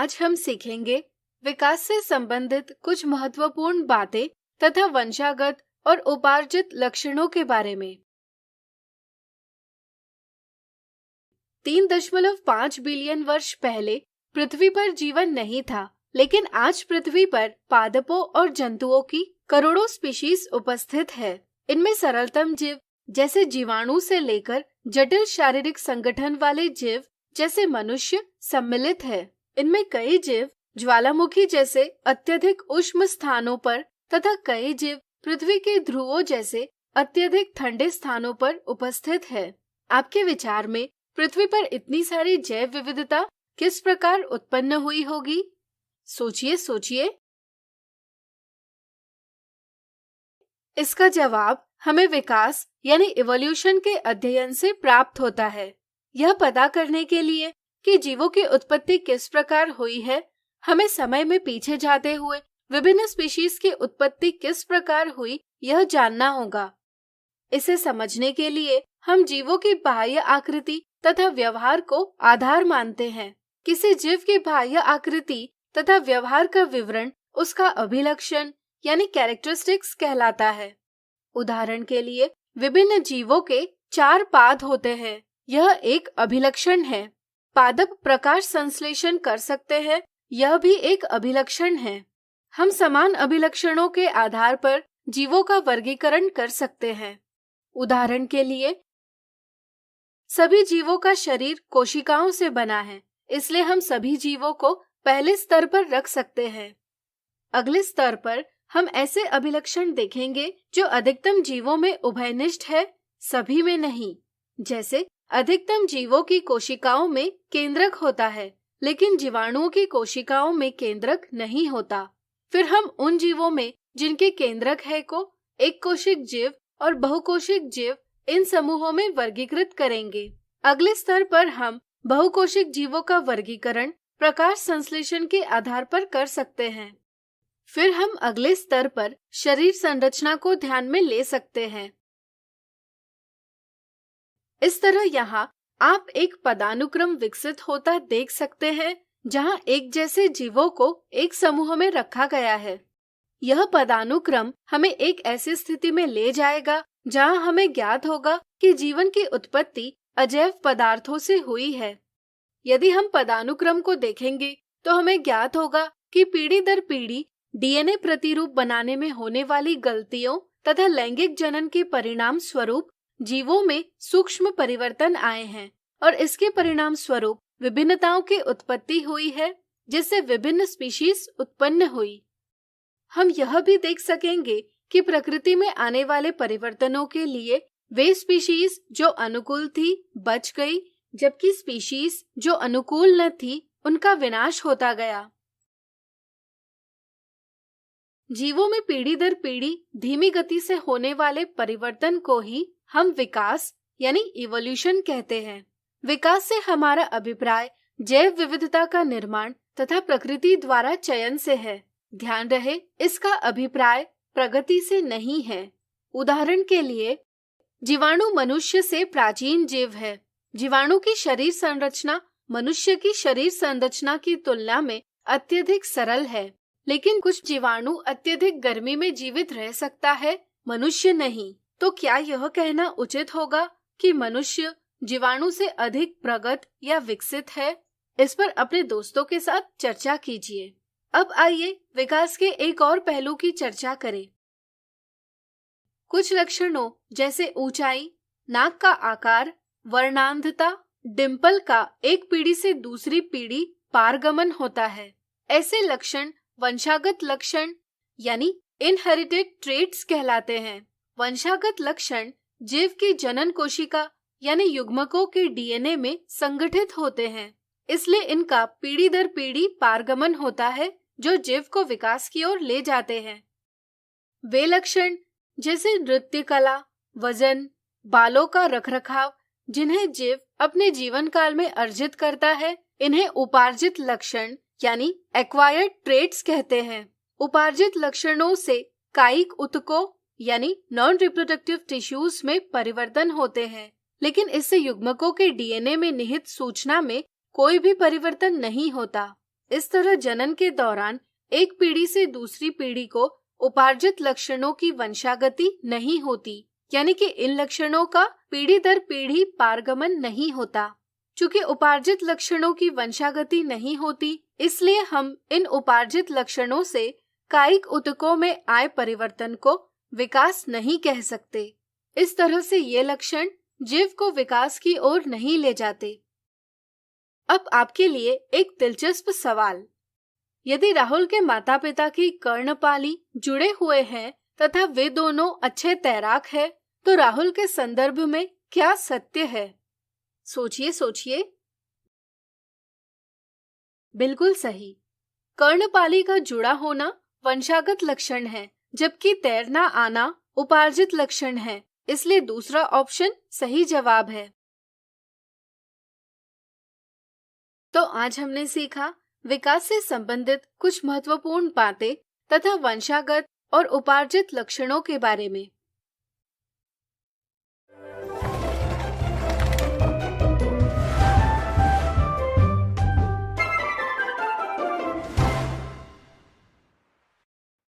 आज हम सीखेंगे विकास से संबंधित कुछ महत्वपूर्ण बातें तथा वंशागत और उपार्जित लक्षणों के बारे में। 3.5 बिलियन वर्ष पहले पृथ्वी पर जीवन नहीं था, लेकिन आज पृथ्वी पर पादपों और जंतुओं की करोड़ों स्पीशीज उपस्थित है। इनमें सरलतम जीव जैसे जीवाणु से लेकर जटिल शारीरिक संगठन वाले जीव जैसे मनुष्य सम्मिलित है। इनमें कई जीव ज्वालामुखी जैसे अत्यधिक उष्ण स्थानों पर तथा कई जीव पृथ्वी के ध्रुवों जैसे अत्यधिक ठंडे स्थानों पर उपस्थित है। आपके विचार में पृथ्वी पर इतनी सारी जैव विविधता किस प्रकार उत्पन्न हुई होगी? सोचिए। इसका जवाब हमें विकास यानी इवोल्यूशन के अध्ययन से प्राप्त होता है। यह पता करने के लिए कि जीवों की उत्पत्ति किस प्रकार हुई है, हमें समय में पीछे जाते हुए विभिन्न स्पीशीज की उत्पत्ति किस प्रकार हुई यह जानना होगा। इसे समझने के लिए हम जीवों की बाह्य आकृति तथा व्यवहार को आधार मानते हैं। किसी जीव की बाह्य आकृति तथा व्यवहार का विवरण उसका अभिलक्षण यानी कैरेक्टरिस्टिक्स कहलाता है। उदाहरण के लिए विभिन्न जीवों के 4 पाद होते हैं। यह एक अभिलक्षण है। पादप प्रकाश संश्लेषण कर सकते हैं, यह भी एक अभिलक्षण है। हम समान अभिलक्षणों के आधार पर जीवों का वर्गीकरण कर सकते हैं। उदाहरण के लिए सभी जीवों का शरीर कोशिकाओं से बना है, इसलिए हम सभी जीवों को पहले स्तर पर रख सकते हैं। अगले स्तर पर हम ऐसे अभिलक्षण देखेंगे जो अधिकतम जीवों में उभयनिष्ठ है, सभी में नहीं। जैसे अधिकतम जीवों की कोशिकाओं में केंद्रक होता है, लेकिन जीवाणुओं की कोशिकाओं में केंद्रक नहीं होता। फिर हम उन जीवों में जिनके केंद्रक है को एक कोशिक जीव और बहुकोशिक जीव इन समूहों में वर्गीकृत करेंगे। अगले स्तर पर हम बहुकोशिक जीवों का वर्गीकरण प्रकाश संश्लेषण के आधार पर कर सकते हैं। फिर हम अगले स्तर पर शरीर संरचना को ध्यान में ले सकते हैं। इस तरह यहाँ आप एक पदानुक्रम विकसित होता देख सकते हैं, जहाँ एक जैसे जीवों को एक समूह में रखा गया है। यह पदानुक्रम हमें एक ऐसी स्थिति में ले जाएगा जहाँ हमें ज्ञात होगा कि जीवन की उत्पत्ति अजैव पदार्थों से हुई है। यदि हम पदानुक्रम को देखेंगे तो हमें ज्ञात होगा कि पीढ़ी दर पीढ़ी डीएनए प्रतिरूप बनाने में होने वाली गलतियों तथा लैंगिक जनन के परिणाम स्वरूप जीवों में सूक्ष्म परिवर्तन आए हैं और इसके परिणाम स्वरूप विभिन्नताओं की उत्पत्ति हुई है, जिससे विभिन्न स्पीशीज उत्पन्न हुई। हम यह भी देख सकेंगे कि प्रकृति में आने वाले परिवर्तनों के लिए वे स्पीशीज जो अनुकूल थी बच गई, जबकि स्पीशीज जो अनुकूल न थी उनका विनाश होता गया। जीवों में पीढ़ी दर पीढ़ी धीमी गति से होने वाले परिवर्तन को ही हम विकास यानी इवोल्यूशन कहते हैं। विकास से हमारा अभिप्राय जैव विविधता का निर्माण तथा प्रकृति द्वारा चयन से है। ध्यान रहे, इसका अभिप्राय प्रगति से नहीं है। उदाहरण के लिए जीवाणु मनुष्य से प्राचीन जीव है। जीवाणु की शरीर संरचना मनुष्य की शरीर संरचना की तुलना में अत्यधिक सरल है, लेकिन कुछ जीवाणु अत्यधिक गर्मी में जीवित रह सकता है, मनुष्य नहीं। तो क्या यह कहना उचित होगा कि मनुष्य जीवाणु से अधिक प्रगत या विकसित है? इस पर अपने दोस्तों के साथ चर्चा कीजिए। अब आइए विकास के एक और पहलू की चर्चा करें। कुछ लक्षणों जैसे ऊंचाई, नाक का आकार, वर्णांधता, डिंपल का एक पीढ़ी से दूसरी पीढ़ी पारगमन होता है। ऐसे लक्षण वंशागत लक्षण यानी इनहेरिटेड ट्रेट्स कहलाते हैं। वंशागत लक्षण जीव की जनन कोशिका यानी युग्मकों के डीएनए में संगठित होते हैं, इसलिए इनका पीढ़ी दर पीढ़ी पारगमन होता है जो जीव को विकास की ओर ले जाते हैं। वे लक्षण जैसे नृत्य कला, वजन, बालों का रखरखाव जिन्हें जीव अपने जीवन काल में अर्जित करता है, इन्हें उपार्जित लक्षण यानी एक्वायर्ड ट्रेट्स कहते हैं। उपार्जित लक्षणों से कायिक ऊतकों यानी नॉन रिप्रोडक्टिव टिश्यूज में परिवर्तन होते हैं, लेकिन इससे युग्मकों के डीएनए में निहित सूचना में कोई भी परिवर्तन नहीं होता। इस तरह जनन के दौरान एक पीढ़ी से दूसरी पीढ़ी को उपार्जित लक्षणों की वंशागति नहीं होती, यानी कि इन लक्षणों का पीढ़ी दर पीढ़ी पारगमन नहीं होता। चूंकि उपार्जित लक्षणों की वंशागति नहीं होती, इसलिए हम इन उपार्जित लक्षणों से कायिक ऊतकों में आए परिवर्तन को विकास नहीं कह सकते। इस तरह से ये लक्षण जीव को विकास की ओर नहीं ले जाते। अब आपके लिए एक दिलचस्प सवाल। यदि राहुल के माता पिता की कर्णपाली जुड़े हुए हैं तथा वे दोनों अच्छे तैराक हैं, तो राहुल के संदर्भ में क्या सत्य है? सोचिए सोचिए। बिल्कुल सही। कर्णपाली का जुड़ा होना वंशागत लक्षण है, जबकि तैरना आना उपार्जित लक्षण है। इसलिए दूसरा ऑप्शन सही जवाब है। तो आज हमने सीखा विकास से संबंधित कुछ महत्वपूर्ण बातें तथा वंशागत और उपार्जित लक्षणों के बारे में।